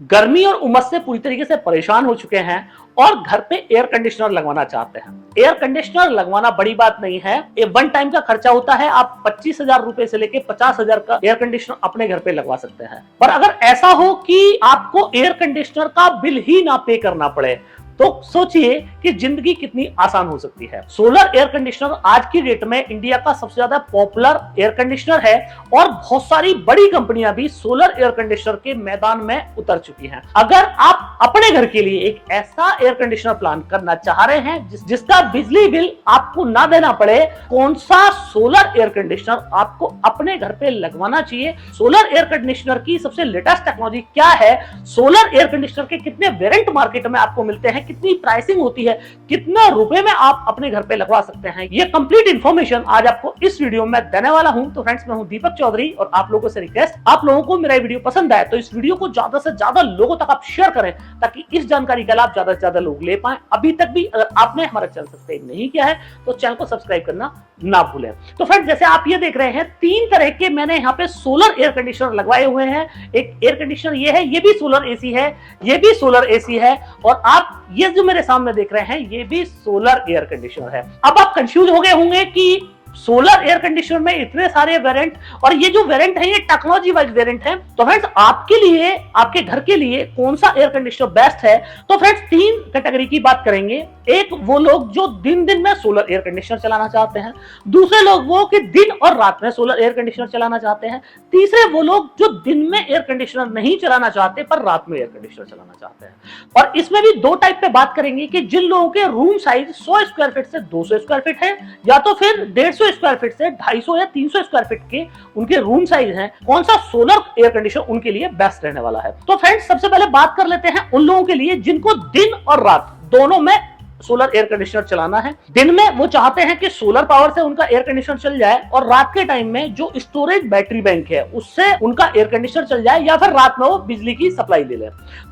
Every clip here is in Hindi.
गर्मी और उमस से पूरी तरीके से परेशान हो चुके हैं और घर पे एयर कंडीशनर लगवाना चाहते हैं। एयर कंडीशनर लगवाना बड़ी बात नहीं है, ये वन टाइम का खर्चा होता है। आप 25,000 रुपए से लेके 50,000 का एयर कंडीशनर अपने घर पे लगवा सकते हैं। पर अगर ऐसा हो कि आपको एयर कंडीशनर का बिल ही ना पे करना पड़े तो सोचिए कि जिंदगी कितनी आसान हो सकती है। सोलर एयर कंडीशनर आज की डेट में इंडिया का सबसे ज्यादा पॉपुलर एयर कंडीशनर है और बहुत सारी बड़ी कंपनियां भी सोलर एयर कंडीशनर के मैदान में उतर चुकी हैं। अगर आप अपने घर के लिए एक ऐसा एयर कंडीशनर प्लान करना चाह रहे हैं जिसका बिजली बिल आपको ना देना पड़े, कौन सा सोलर एयर कंडीशनर आपको अपने घर पे लगवाना चाहिए, सोलर एयर कंडीशनर की सबसे लेटेस्ट टेक्नोलॉजी क्या है, सोलर एयर कंडीशनर के कितने वेरिएंट मार्केट में आपको मिलते हैं, कितनी प्राइसिंग होती है, कितना रुपए में आप अपने घर पे लगवा सकते हैं, ये कंप्लीट इंफॉर्मेशन आज आपको इस वीडियो में देने वाला हूं। तो फ्रेंड्स, मैं हूं दीपक चौधरी और आप लोगों से रिक्वेस्ट, आप लोगों को मेरा वीडियो पसंद आए तो इस वीडियो को ज्यादा से ज्यादा लोगों तक आप शेयर करें ताकि इस जानकारी का लाभ ज्यादा से ज्यादा लोग ले पाए। अभी तक भी अगर आपने हमारा चैनल सब्सक्राइब नहीं किया है तो चैनल को सब्सक्राइब करना ना भूलें। तो फ्रेंड्स, जैसे आप ये देख रहे हैं, तीन तरह के मैंने यहाँ पे सोलर एयर कंडीशनर लगवाए हुए हैं। एक एयर कंडीशनर ये है, ये भी सोलर एसी है, ये भी सोलर एसी है, और आप ये जो मेरे सामने देख रहे हैं ये भी सोलर एयर कंडीशनर है। अब आप कंफ्यूज हो गए होंगे कि सोलर एयर कंडीशनर में इतने सारे वेरिएंट, और ये जो वेरिएंट है ये टेक्नोलॉजी वाइज वेरिएंट है। तो फ्रेंड्स, आपके लिए, आपके घर के लिए कौन सा एयर कंडीशनर बेस्ट है? तो फ्रेंड्स, तीन कैटेगरी की बात करेंगे। एक वो लोग जो दिन दिन में सोलर एयर कंडीशनर चलाना चाहते हैं, दूसरे लोग वो कि दिन और रात में सोलर एयर कंडीशनर चलाना चाहते हैं, तीसरे वो लोग जो दिन में एयर कंडीशनर नहीं चलाना चाहते पर रात में एयर कंडीशनर चलाना चाहते हैं। और इसमें भी दो टाइप पे बात करेंगे कि जिन लोगों के रूम साइज 100 स्क्वायर फीट से 200 स्क्वायर फीट है, या तो फिर 150 स्क्वायर फीट से 250 या 300 स्क्वायर फीट के उनके रूम साइज हैं, कौन सा सोलर एयर कंडीशनर उनके लिए बेस्ट रहने वाला है। तो फ्रेंड्स, सबसे पहले बात कर लेते हैं उन लोगों के लिए जिनको दिन और रात दोनों में सोलर एयर कंडीशनर चलाना है। दिन में वो चाहते हैं कि सोलर पावर से उनका एयर कंडीशनर चल जाए और रात के टाइम में जो स्टोरेज बैटरी बैंक है उससे उनका एयर कंडीशनर चल जाए, या फिर रात में वो बिजली की सप्लाई ले ले।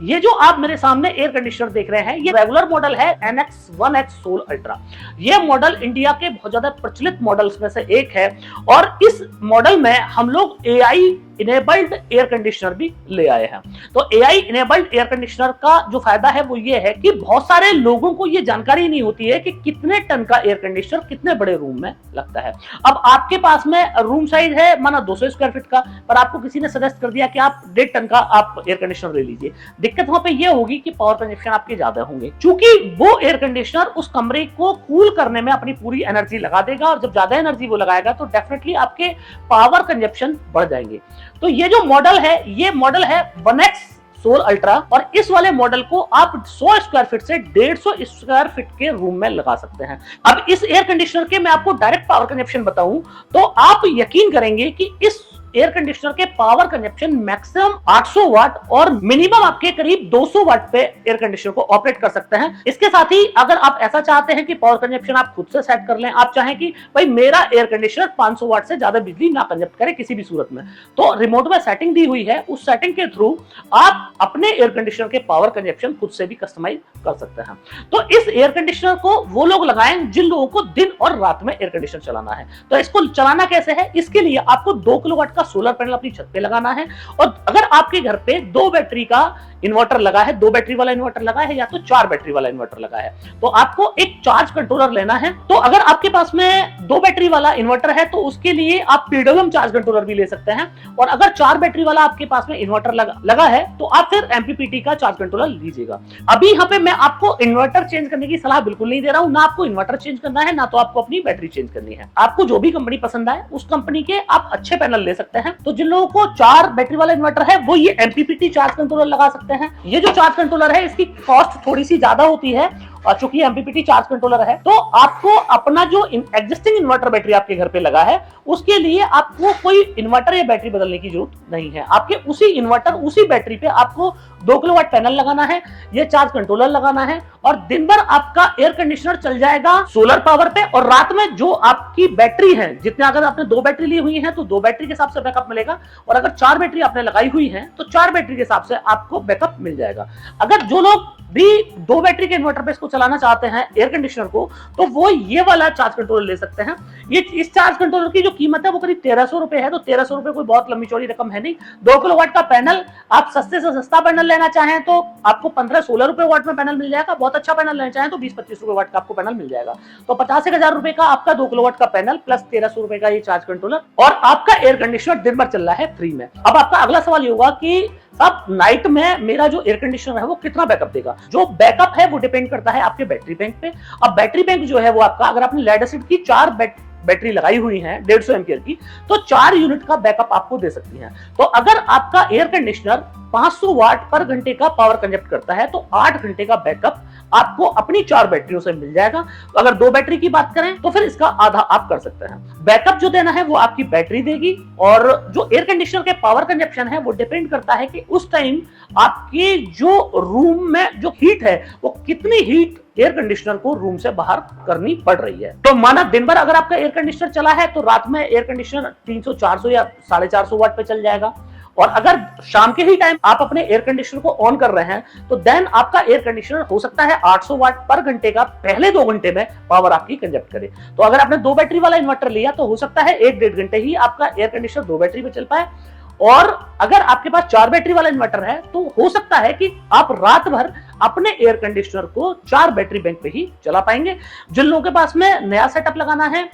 ये जो आप मेरे सामने एयर कंडीशनर देख रहे हैं ये रेगुलर मॉडल है NX 1X सोल अल्ट्रा। ये मॉडल इंडिया के बहुत ज्यादा प्रचलित मॉडल्स में से एक है और इस मॉडल में हम लोग AI इनेबल्ड एयर कंडीशनर भी ले आए हैं। तो AI इनेबल्ड एयर कंडीशनर का जो फायदा है वो ये है कि बहुत सारे लोगों को ये जानकारी नहीं होती है कि कितने टन का एयर कंडीशनर कितने बड़े रूम में लगता है। अब आपके पास में रूम साइज है माना 200 स्क्वायर फीट का, पर आपको किसी ने सजेस्ट कर दिया कि आप 1.5 टन का आप एयर कंडीशनर ले लीजिए। दिक्कत वहां पे ये होगी कि पावर कंजप्शन आपके ज्यादा होंगे, क्योंकि वो एयर कंडीशनर उस कमरे को कूल करने में अपनी पूरी एनर्जी लगा देगा, और जब ज्यादा एनर्जी वो लगाएगा तो डेफिनेटली आपके पावर कंजप्शन बढ़ जाएंगे। तो ये जो मॉडल है ये मॉडल है 1X सोल अल्ट्रा, और इस वाले मॉडल को आप 100 स्क्वायर फीट से 150 स्क्वायर फीट के रूम में लगा सकते हैं। अब इस एयर कंडीशनर के मैं आपको डायरेक्ट पावर कंजप्शन बताऊं तो आप यकीन करेंगे कि इस एयर कंडीशनर के पावर कंजप्शन मैक्सिमम 800 वाट और मिनिमम आपके करीब 200 वाट पे एयर कंडीशनर को ऑपरेट कर सकते हैं। इसके साथ ही अगर आप ऐसा चाहते हैं कि पावर कंजप्शन आप खुद से सेट कर लें, आप चाहें कि भाई मेरा एयर कंडीशनर 500 वाट से ज्यादा बिजली ना कंजप्ट करे किसी भी सूरत में, तो रिमोट में सेटिंग दी हुई है, उस सेटिंग के थ्रू आप अपने एयर कंडीशनर के पावर कंजप्शन खुद से भी कस्टमाइज कर सकते हैं। तो इस एयर कंडीशनर को वो लोग लगाएं जिन लोगों को दिन और रात में एयर कंडीशनर चलाना है। तो इसको चलाना कैसे है? इसके लिए आपको 2 किलोवाट सोलर पैनल अपनी छत पे लगाना है, और अगर आपके घर पे 2 बैटरी का इन्वर्टर लगा है, 2 बैटरी वाला इन्वर्टर लगा है या तो 4 बैटरी वाला इन्वर्टर लगा है, तो आपको एक चार्ज कंट्रोलर लेना है। तो अगर आपके पास में 2 बैटरी वाला इन्वर्टर है तो उसके लिए आप PWM चार्ज कंट्रोलर भी ले सकते हैं, और अगर 4 बैटरी वाला आपके पास में इन्वर्टर लगा है तो आप फिर MPPT का चार्ज कंट्रोलर लीजिएगा। अभी यहाँ पे मैं आपको इन्वर्टर चेंज करने की सलाह बिल्कुल नहीं दे रहा हूं, ना आपको इन्वर्टर चेंज करना है ना तो आपको अपनी बैटरी चेंज करनी है। आपको जो भी कंपनी पसंद आए उस कंपनी के आप अच्छे पैनल ले सकते हैं। तो जिन लोगों को 4 बैटरी वाला इन्वर्टर है वो ये MPPT चार्ज कंट्रोलर लगा सकते हैं। ये जो चार्ज कंट्रोलर है इसकी कॉस्ट थोड़ी सी ज्यादा होती है, और चूंकि MPPT चार्ज कंट्रोलर है तो आपको अपना जो एग्जिस्टिंग इन्वर्टर बैटरी आपके घर पे लगा है उसके लिए आपको कोई इन्वर्टर या बैटरी बदलने की जरूरत नहीं है। आपके उसी इन्वर्टर उसी बैटरी पे आपको 2 किलोवाट पैनल लगाना है, ये चार्ज कंट्रोलर लगाना है, और दिन भर आपका एयर कंडीशनर चल जाएगा सोलर पावर पे। और रात में जो आपकी बैटरी है, जितने अगर आपने 2 बैटरी ली हुई है तो 2 बैटरी के हिसाब से बैकअप मिलेगा, और अगर 4 बैटरी आपने लगाई हुई है तो 4 बैटरी के हिसाब से आपको बैकअप मिल जाएगा। अगर जो लोग भी 2 बैटरी के इन्वर्टर पे इसको चलाना चाहते हैं एयर कंडीशनर को, तो वो ये वाला चार्ज कंट्रोलर ले सकते हैं। ये इस चार्ज कंट्रोलर की जो कीमत है वो करीब 1300 रुपए है, तो 1300 रुपए कोई बहुत लंबी चौड़ी रकम है नहीं। 2 किलोवाट का पैनल आप सस्ते से सस्ता पैनल लेना चाहें तो आपको 15-16 रुपए वाट में पैनल मिल जाएगा। बहुत अच्छा पैनल लेना चाहें तो 20-25 रुपए वाट का आपको पैनल मिल जाएगा। तो 50,000 रुपए का आपका 2 किलोवाट का पैनल प्लस 1300 रुपए का ये चार्ज कंट्रोलर और आपका एयर कंडीशनर दिन भर चल रहा है फ्री में। अब आपका अगला सवाल ये होगा कि अब नाइट में मेरा जो एयर कंडीशनर है वो कितना बैकअप देगा। जो बैकअप है वो डिपेंड करता है आपके बैटरी बैंक पे। अब बैटरी बैंक जो है वो आपका, अगर आपने लेड एसिड की 4 बैटरी लगाई हुई है 150 एम्पियर की, तो 4 यूनिट का बैकअप आपको दे सकती है। तो अगर आपका एयर कंडीशनर 500 वाट पर घंटे का पावर कंजप्ट करता है तो 8 घंटे का बैकअप आपको अपनी 4 बैटरियों से मिल जाएगा। तो अगर 2 बैटरी की बात करें तो फिर इसका आधा आप कर सकते हैं। बैकअप जो देना है वो आपकी बैटरी देगी, और जो एयर कंडीशनर के पावर कंजप्शन है वो डिपेंड करता है कि उस टाइम आपके जो रूम में जो हीट है वो कितनी हीट एयर कंडीशनर को रूम से बाहर करनी पड़ रही है। तो माना दिन भर अगर आपका एयर कंडीशनर चला है तो रात में एयर कंडीशनर 300-400 या 450 वाट पे चल जाएगा। और अगर शाम के ही टाइम आप अपने एयर कंडीशनर को ऑन कर रहे हैं तो देन आपका एयर कंडीशनर हो सकता है 800 वाट पर घंटे का पहले 2 घंटे में पावर आपकी कंजप्ट करे। तो अगर आपने 2 बैटरी वाला इन्वर्टर लिया तो हो सकता है 1-1.5 घंटे ही आपका एयर कंडीशनर 2 बैटरी पे चल पाए। और अगर आपके पास 4 बैटरी वाला इन्वर्टर है तो हो सकता है कि आप रात भर अपने एयर कंडीशनर को 4 बैटरी बैंक पे ही चला पाएंगे। जिन लोगों के पास में नया सेटअप लगाना है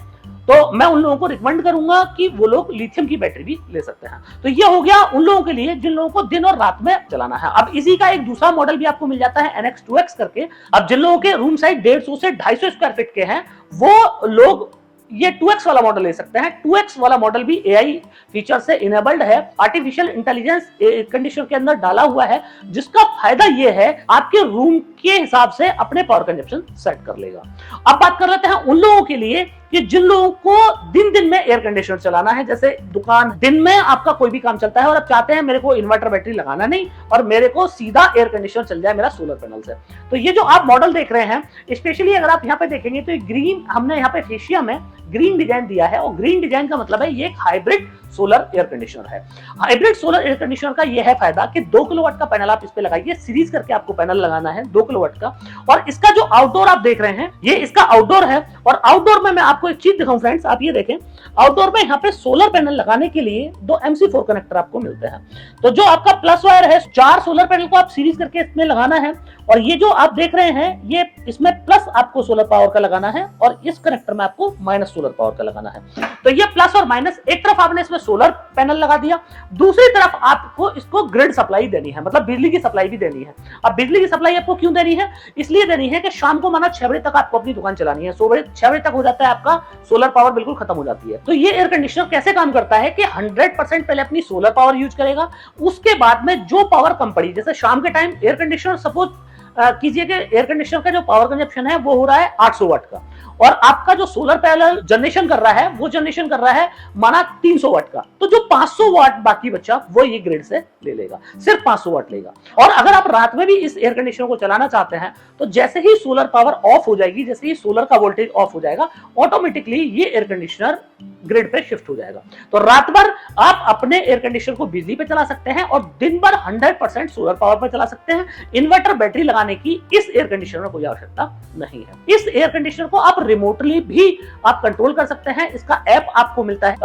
तो मैं उन लोगों को रिकमेंड करूंगा कि वो लोग लिथियम की बैटरी भी ले सकते हैं। तो ये हो गया उन लोगों के लिए जिन लोगों को दिन और रात में चलाना है। अब इसी का एक दूसरा मॉडल भी आपको मिल जाता है NX2X करके। अब जिन लोगों के रूम साइज 150 से 250 स्क्वायर फीट के हैं वो लोग ये 2X वाला मॉडल ले सकते हैं। 2X वाला मॉडल भी AI फीचर से इनेबल्ड है, आर्टिफिशियल इंटेलिजेंस एयर कंडीशनर के अंदर डाला हुआ है, जिसका फायदा ये है आपके रूम के हिसाब से अपने पावर कंजप्शन सेट कर लेगा। अब बात कर लेते हैं उन लोगों के लिए कि जिन लोगों को दिन में एयर कंडीशनर चलाना है, जैसे दुकान, दिन में आपका कोई भी काम चलता है और आप चाहते हैं मेरे को इन्वर्टर बैटरी लगाना नहीं और मेरे को सीधा एयर कंडीशनर चल जाए मेरा सोलर पैनल से। तो ये जो आप मॉडल देख रहे हैं, स्पेशली अगर आप यहाँ पे देखेंगे तो ग्रीन, हमने यहाँ पे फेशिया में ग्रीन डिजाइन दिया है, और ग्रीन डिजाइन का मतलब है ये एक हाइब्रिड सोलर एयर कंडीशनर है। हाइब्रिड सोलर एयर कंडीशनर का ये है फायदा कि 2 किलोवाट का पैनल आप इस पे लगाइए, सीरीज करके आपको पैनल लगाना है 2 किलोवाट का। और इसका जो आउटडोर आप देख रहे हैं ये इसका आउटडोर है। और आउटडोर में मैं आपको एक चीज दिखाऊं फ्रेंड्स, आप ये देखें, आउटडोर में यहाँ पे सोलर पैनल लगाने के लिए 2 MC4 कनेक्टर आपको मिलते हैं। तो जो आपका प्लस वायर है, 4 सोलर पैनल को आप सीरीज करके इसमें लगाना है, और ये जो आप देख रहे हैं ये इसमें प्लस आपको सोलर पावर का लगाना है और इस कनेक्टर में आपको माइनस सोलर पावर का लगाना है। तो ये प्लस और माइनस, एक तरफ आपने इसमें सोलर पैनल लगा दिया, दूसरी तरफ आपको इसको ग्रिड सप्लाई देनी है, मतलब बिजली की सप्लाई भी देनी है। अब बिजली की सप्लाई आपको क्यों देनी है? इसलिए देनी है कि शाम को माना 6 बजे तक आपको अपनी दुकान चलानी है, 6 बजे तक हो जाता है आपका सोलर पावर बिल्कुल खत्म हो जाती है। तो ये एयर कंडीशनर कैसे काम करता है कि 100% पहले अपनी सोलर पावर यूज करेगा, उसके बाद में जो पावर कम पड़ी, जैसे शाम के टाइम एयर कंडीशनर सपोज कीजिए कि एयर कंडीशनर का जो पावर कंजप्शन है वो हो रहा है 800 वाट का, और आपका जो सोलर पैनल जनरेशन कर रहा है वो जनरेशन कर रहा है माना 300 वाट का, तो जो 500 वाट बाकी बचा वो ये ग्रिड से ले लेगा, सिर्फ 500 वाट लेगा। और अगर आप रात में भी इस एयर कंडीशनर को चलाना चाहते हैं तो जैसे ही सोलर पावर ऑफ हो जाएगी, जैसे ही सोलर का वोल्टेज ऑफ हो जाएगा, ऑटोमेटिकली ये एयर कंडीशनर ग्रिड पे शिफ्ट हो जाएगा। तो रात भर आप अपने एयर कंडीशनर को बिजली पे चला सकते हैं और दिन भर 100% सोलर पावर पे चला सकते हैं। इन्वर्टर बैटरी लगाने की इस एयर कंडीशनर में कोई आवश्यकता नहीं है। इस एयर कंडीशनर को आप रिमोटली भी आप कंट्रोल कर सकते हैं। इसका ऐप आपको मिलता है,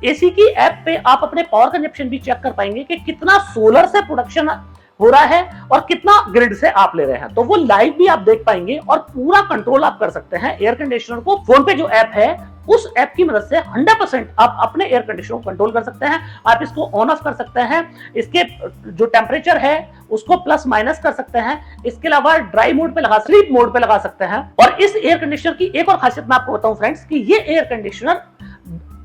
एसी की ऐप पे आप अपने पावर कंजप्शन भी चेक कर पाएंगे कि कितना सोलर से प्रोडक्शन हो रहा है और कितना ग्रिड से आप ले रहे हैं, तो वो लाइव भी आप देख पाएंगे और पूरा कंट्रोल आप कर सकते हैं एयर कंडीशनर को। फोन पे जो ऐप है उस ऐप की मदद से 100% आप अपने एयर कंडीशनर को कंट्रोल कर सकते हैं। आप इसको ऑन ऑफ कर सकते हैं, इसके जो टेम्परेचर है उसको प्लस माइनस कर सकते हैं, इसके अलावा ड्राई मोड पे लगा, स्लीप मोड पे लगा सकते हैं। और इस एयर कंडीशनर की एक और खासियत मैं आपको बताऊं फ्रेंड्स कि ये एयर कंडीशनर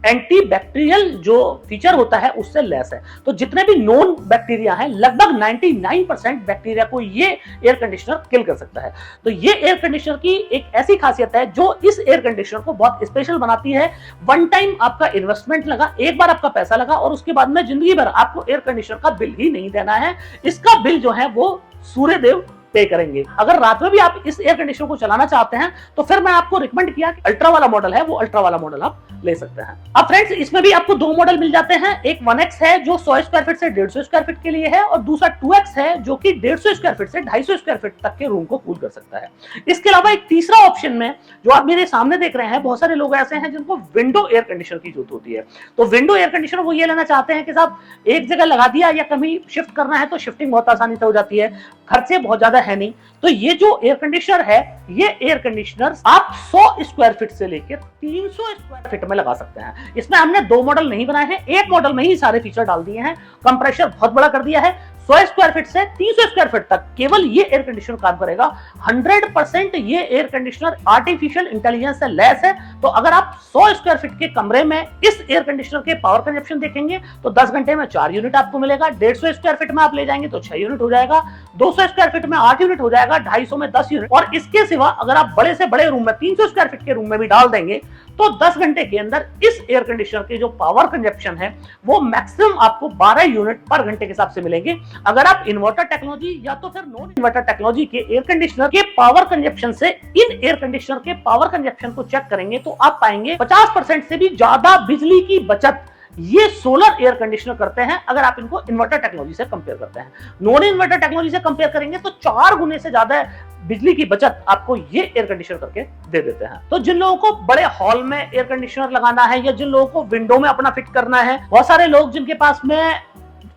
एंटी बैक्टीरियल जो फीचर होता है उससे लेस है। तो जितने भी नॉन बैक्टीरिया हैं, लगभग 99% बैक्टीरिया को ये एयर कंडीशनर किल कर सकता है। तो ये एयर कंडीशनर की एक ऐसी खासियत है जो इस एयर कंडीशनर को बहुत स्पेशल बनाती है। वन टाइम आपका इन्वेस्टमेंट लगा, एक बार आपका पैसा लगा और उसके बाद में जिंदगी भर आपको एयर कंडीशनर का बिल ही नहीं देना है। इसका बिल जो है वो सूर्यदेव पे करेंगे। अगर रात में भी आप इस एयर कंडीशनर को चलाना चाहते हैं तो फिर मैं आपको रिकमेंड किया कि अल्ट्रा वाला मॉडल है, वो अल्ट्रा वाला मॉडल आप ले सकते हैं। अब फ्रेंड्स इसमें भी आपको दो मॉडल मिल जाते हैं, एक 1x है जो 100 स्क्वायर फीट से 150 स्क्वायर फीट के लिए है, और दूसरा 2x है जो कि 150 स्क्वायर फीट से 250 स्क्वायर फीट तक के रूम को कूल कर सकता है। इसके अलावा एक तीसरा ऑप्शन में जो आप मेरे सामने देख रहे हैं, बहुत सारे लोग ऐसे हैं जिनको विंडो एयर कंडीशनर की जरूरत होती है। तो विंडो एयर कंडीशनर वो ये लेना चाहते हैं कि साहब एक जगह लगा दिया या कहीं शिफ्ट करना है तो शिफ्टिंग बहुत आसानी से हो जाती है, खर्चे बहुत ज्यादा है नहीं। तो ये जो एयर कंडीशनर है, ये एयर कंडीशनर आप 100 स्क्वायर फीट से लेकर 300 स्क्वायर फीट में लगा सकते हैं। इसमें हमने दो मॉडल नहीं बनाए हैं, एक मॉडल में ही सारे फीचर डाल दिए हैं। कंप्रेसर बहुत बड़ा कर दिया है, 100 स्क्वायर फीट से 300 स्क्वायर फीट तक केवल ये एयर कंडीशनर काम करेगा। 100% ये एयर कंडीशनर आर्टिफिशियल इंटेलिजेंस से लैस है। तो अगर आप 100 स्क्वायर फीट के कमरे में इस एयर कंडीशनर के पावर कंजप्शन देखेंगे तो 10 घंटे में 4 यूनिट आपको मिलेगा। 150 स्क्वायर फीट में आप ले जाएंगे तो 6 यूनिट हो जाएगा, 200 स्क्वायर फीट में 8 यूनिट हो जाएगा, 250 में 10 यूनिट। और इसके सिवा अगर आप बड़े से बड़े रूम में 300 स्क्वायर फीट के रूम में भी डाल देंगे तो 10 घंटे के अंदर इस एयर कंडीशनर की जो पावर कंजप्शन है वो मैक्सिमम आपको 12 यूनिट पर घंटे के हिसाब से मिलेंगे। अगर आप इन्वर्टर टेक्नोलॉजी या तो फिर नॉन इन्वर्टर टेक्नोलॉजी के एयर कंडीशनर के पावर कंजप्शन से इन एयर कंडीशनर के पावर कंजप्शन को चेक करेंगे तो आप पाएंगे 50% से भी ज्यादा बिजली की बचत ये सोलर एयर कंडीशनर करते हैं। अगर आप इनको इन्वर्टर टेक्नोलॉजी से कंपेयर करते हैं, नॉन इन्वर्टर टेक्नोलॉजी से कंपेयर करेंगे तो 4 गुने से ज्यादा बिजली की बचत आपको ये एयर कंडीशनर करके दे देते हैं। तो जिन लोगों को बड़े हॉल में एयर कंडीशनर लगाना है या जिन लोगों को विंडो में अपना फिट करना है, बहुत सारे लोग जिनके पास में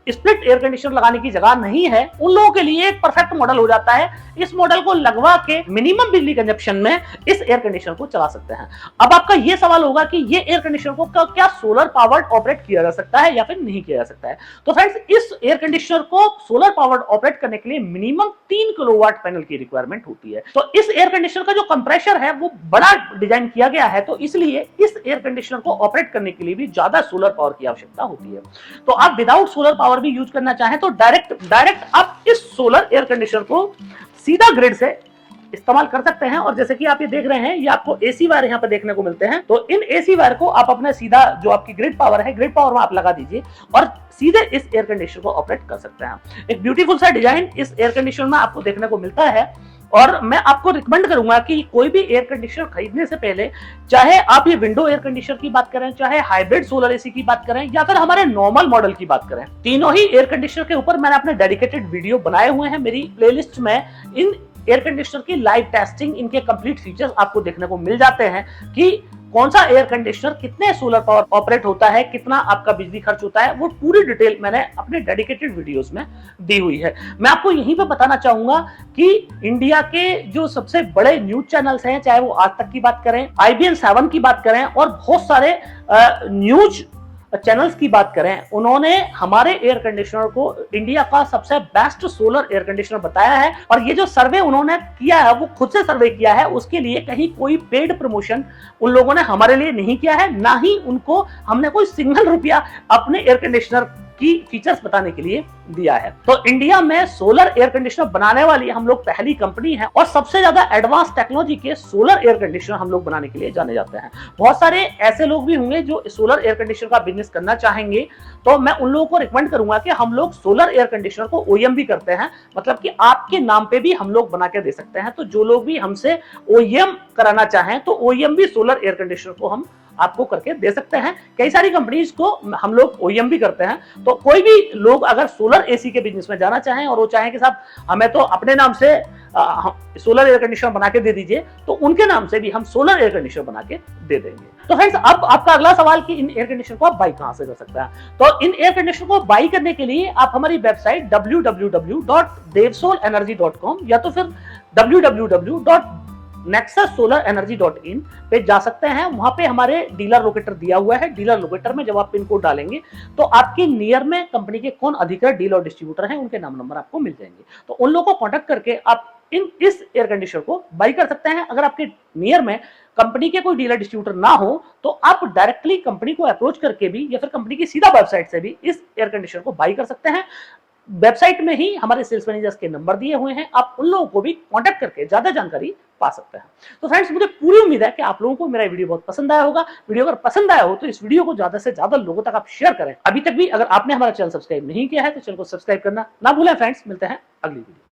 स्प्लिट एयर कंडीशनर लगाने की जगह नहीं है, उन लोगों के लिए एक परफेक्ट मॉडल हो जाता है। इस मॉडल को लगवा के मिनिमम बिजली कंजप्शन में इस एयर कंडीशनर को चला सकते हैं। अब आपका ये सवाल होगा कि ये एयर कंडीशनर को क्या सोलर पावर्ड ऑपरेट किया जा सकता है या फिर नहीं किया जा सकता है। तो फ्रेंड्स इस एयर कंडीशनर को सोलर पावर्ड ऑपरेट करने के लिए मिनिमम 3 किलोवाट पैनल की रिक्वायरमेंट होती है। तो इस एयर कंडीशनर का जो कंप्रेसर है वो बड़ा डिजाइन किया गया है, तो इसलिए इस एयर कंडीशनर को ऑपरेट करने के लिए भी ज्यादा सोलर पावर की आवश्यकता होती है। तो आप विदाउट सोलर पावर भी यूज करना चाहें तो डायरेक्ट आप इस सोलर एयर कंडीशनर को सीधा ग्रिड से इस्तेमाल कर सकते हैं। और जैसे कि आप ये देख रहे हैं, ये आपको एसी वायर यहाँ पे देखने को मिलते हैं। तो इन एसी वायर को आप अपने सीधा जो आपकी ग्रिड पावर है, ग्रिड पावर में आप लगा दीजिए और सीधे इस एयर कंडीशनर को ऑपरेट कर सकते हैं। एक ब्यूटीफुल सा डिजाइन इस एयर कंडीशनर में आपको देखने को मिलता है। और मैं आपको रिकमेंड करूंगा कि कोई भी एयर कंडीशनर खरीदने से पहले, चाहे आप ये विंडो एयर कंडीशनर की बात करें, चाहे हाइब्रिड सोलर एसी की बात करें या फिर हमारे नॉर्मल मॉडल की बात करें, तीनों ही एयर कंडीशनर के ऊपर मैंने अपने डेडिकेटेड वीडियो बनाए हुए हैं। मेरी प्लेलिस्ट में इन एयर कंडीशनर की लाइव टेस्टिंग, इनके कंप्लीट फीचर्स आपको देखने को मिल जाते हैं कि कौन सा एयर कंडीशनर कितने सोलर पावर ऑपरेट होता है, कितना आपका बिजली खर्च होता है, वो पूरी डिटेल मैंने अपने डेडिकेटेड वीडियोस में दी हुई है। मैं आपको यहीं पे बताना चाहूंगा कि इंडिया के जो सबसे बड़े न्यूज चैनल्स हैं, चाहे वो आज तक की बात करें, IBN 7 की बात करें और बहुत सारे न्यूज चैनल्स की बात करें, उन्होंने हमारे एयर कंडीशनर को इंडिया का सबसे बेस्ट सोलर एयर कंडीशनर बताया है। और ये जो सर्वे उन्होंने किया है वो खुद से सर्वे किया है, उसके लिए कहीं कोई पेड प्रमोशन उन लोगों ने हमारे लिए नहीं किया है, ना ही उनको हमने कोई सिंगल रुपया अपने एयर कंडीशनर की फीचर्स बताने के लिए दिया है। तो इंडिया में सोलर एयर कंडीशनर बनाने वाली हम लोग पहली कंपनी है और सबसे ज्यादा एडवांस टेक्नोलॉजी के सोलर एयर कंडीशनर हम लोग बनाने के लिए जाने जाते हैं। बहुत सारे ऐसे लोग भी होंगे जो सोलर एयर कंडीशनर का बिजनेस करना चाहेंगे, तो मैं उन लोगों को रिकमेंड करूंगा कि हम लोग सोलर एयर कंडीशनर को OEM भी करते हैं, मतलब कि आपके नाम पे भी हम लोग बना के दे सकते हैं। तो जो लोग भी हमसे OEM कराना चाहें तो OEM भी सोलर एयर कंडीशनर को हम आपको करके दे सकते हैं। कई सारी कंपनीज को हम लोग OEM भी करते हैं। तो कोई भी लोग अगर सोलर एसी के बिजनेस में जाना चाहें और वो चाहें कि साहब हमें तो अपने नाम से सोलर एयर कंडीशनर बना के दे दीजिए, तो उनके नाम से भी हम सोलर एयर कंडीशनर बना के दे देंगे। तो फ्रेंड्स अब आपका अगला सवाल कि इन एयर कंडीशनर को आप बाई कहां से कर सकते हैं। तो इन एयर कंडीशनर को बाई करने के लिए आप हमारी वेबसाइट www.devsolenergy.com या तो फिर www.nexussolarenergy.in पे जा सकते हैं। वहां पे हमारे डीलर लोकेटर दिया हुआ है। डीलर लोकेटर में जब आप पिन कोड डालेंगे तो आपके नियर में कंपनी के कौन अधिकृत डीलर और डिस्ट्रीब्यूटर हैं उनके नाम नंबर आपको मिल जाएंगे। तो उन लोगों को कांटेक्ट करके आप इस एयर कंडीशनर को बाई कर सकते हैं। अगर आपके नियर में कंपनी के कोई डीलर डिस्ट्रीब्यूटर ना हो तो आप डायरेक्टली कंपनी को अप्रोच करके भी या फिर कंपनी की सीधा वेबसाइट से भी इस एयर कंडीशनर को बाई कर सकते हैं। वेबसाइट में ही हमारे सेल्स मैनेजर्स के नंबर दिए हुए हैं, आप उन लोगों को भी कांटेक्ट करके ज्यादा जानकारी पा सकते हैं। तो फ्रेंड्स मुझे पूरी उम्मीद है कि आप लोगों को मेरा वीडियो बहुत पसंद आया होगा। वीडियो अगर पसंद आया हो तो इस वीडियो को ज्यादा से ज्यादा लोगों तक आप शेयर करें। अभी तक भी अगर आपने हमारा चैनल सब्सक्राइब नहीं किया है तो चैनल को सब्सक्राइब करना ना भूलें। फ्रेंड्स मिलते हैं अगली वीडियो।